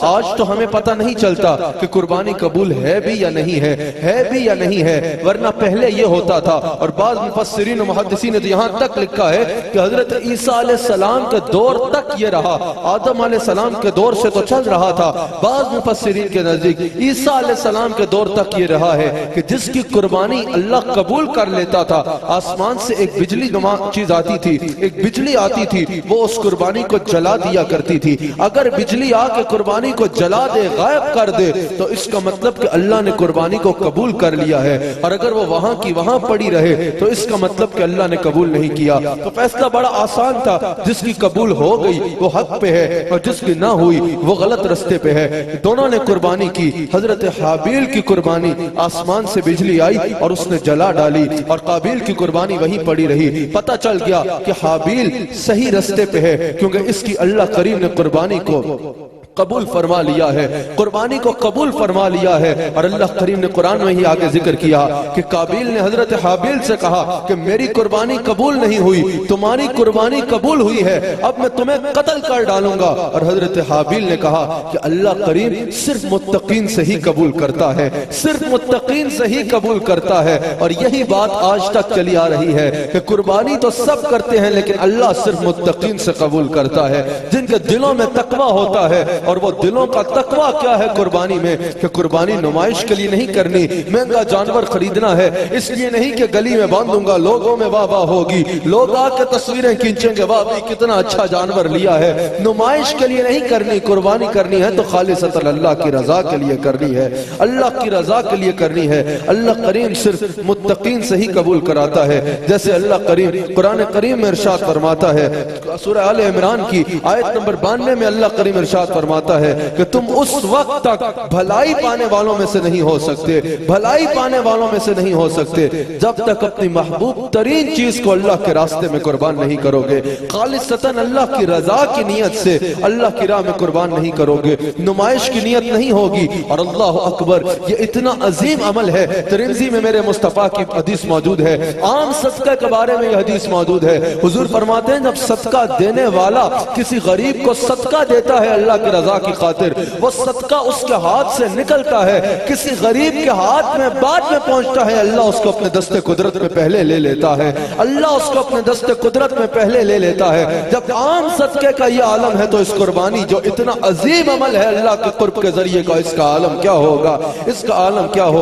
آج تو ہمیں پتہ نہیں چلتا کہ قربانی قبول ہے بھی یا نہیں ہے بھی یا نہیں ہے، ورنہ پہلے یہ ہوتا تھا۔ اور بعض مفسرین و محدثین نے یہاں تک لکھا ہے کہ حضرت عیسیٰ علیہ السلام کے دور تک یہ رہا، آدم علیہ السلام کے دور سے تو چل رہا تھا، بعض مفسرین کے نزدیک عیسیٰ علیہ السلام کے دور تک یہ رہا ہے کہ جس کی قربانی اللہ قبول کر لیتا تھا، آسمان سے ایک بجلی نما چیز آتی تھی، ایک بجلی آتی تھی، وہ اس قربانی کو جلا دیا کرتی تھی۔ اگر بجلی آ کے قربانی کو جلا دے، غائب کر دے، تو اس کا مطلب کہ اللہ نے قربانی کو قبول کر لیا ہے، اور اگر وہ وہاں کی وہاں پڑی رہے تو اس کا مطلب کہ اللہ نے قبول نہیں کیا۔ تو فیصلہ بڑا آسان تھا، جس کی قبول ہو گئی وہ حق پہ ہے، اور جس کی نہ ہوئی وہ غلط رستے پہ ہے۔ دونوں نے قربانی کی۔ حضرت حابیل کی قربانی آسمان سے بجلی آئی اور اس نے جلا ڈالی، اور قابیل کی قربانی وہیں پڑی رہی۔ پتہ چل گیا کہ حابیل صحیح رستے پہ ہے، کیونکہ اس کی اللہ کریم نے قربانی کو قبول فرما لیا ہے، قربانی کو قبول فرما لیا ہے۔ اور اللہ کریم نے قرآن میں ہی آگے ذکر کیا کہ قابیل نے حضرت حابیل سے کہا کہ میری قربانی قبول نہیں ہوئی، تمہاری قربانی قبول ہوئی ہے، اب میں تمہیں قتل کر ڈالوں گا۔ اور حضرت حابیل نے کہا کہ اللہ کریم صرف متقین سے ہی قبول کرتا ہے، صرف متقین سے ہی قبول کرتا ہے۔ اور یہی بات آج تک چلی آ رہی ہے کہ قربانی تو سب کرتے ہیں، لیکن اللہ صرف متقین سے قبول کرتا ہے، جن کے دلوں میں تقوی ہوتا ہے۔ اور وہ دلوں کا تقوی کیا ہے قربانی میں، کہ قربانی نمائش کے لیے نہیں کرنی، مہنگا جانور خریدنا ہے اس لیے نہیں کہ گلی میں باندھوں گا لوگوں میں واہ واہ ہوگی، لوگ آ کے تصویریں کھینچیں گے، واہ بھی کتنا اچھا جانور لیا ہے۔ نمائش کے لیے نہیں کرنی، قربانی کرنی ہے تو خالصتاً اللہ کی رضا کے لیے کرنی ہے، اللہ کی رضا کے لیے کرنی ہے۔ اللہ کریم صرف متقین سے ہی قبول کراتا ہے، جیسے اللہ کریم قرآن کریم میں ارشاد فرماتا ہے، سورہ آل عمران کی آیت نمبر 92 میں اللہ کریم ارشاد فرماتا ہے کہ تم اس وقت تک بھلائی پانے والوں میں سے نہیں ہو سکتے، بھلائی پانے والوں میں سے نہیں ہو سکتے جب تک اپنی محبوب ترین چیز کو اللہ کے راستے میں قربان نہیں کرو گے، خالصتاً اللہ کی رضا کی نیت سے اللہ کی راہ میں قربان نہیں کرو گے، نمائش کی نیت نہیں ہوگی۔ اور اللہ اکبر، یہ اتنا عظیم عمل ہے۔ ترمذی میں میرے مصطفیٰ کی حدیث موجود ہے، عام صدقہ کے بارے میں یہ حدیث موجود ہے۔ حضور فرماتے ہیں جب صدقہ دینے والا کسی غریب کو صدقہ دیتا ہے اللہ کی رضا کی خاطر، وہ صدقہ اس کے ہاتھ سے نکلتا ہے، کسی غریب کے ہاتھ میں بعد میں پہنچتا ہے، اللہ اس کو اپنے دست قدرت میں پہلے لے لیتا ہے، اللہ اس کو اپنے دست قدرت میں پہلے لے لیتا ہے۔ جب عام صدقے کا یہ عالم ہے تو اس قربانی جو اتنا عظیم عمل ہے اللہ کے قرب کے ذریعے کا، اس کا عالم کیا ہوگا، اس کا عالم کیا ہوگا۔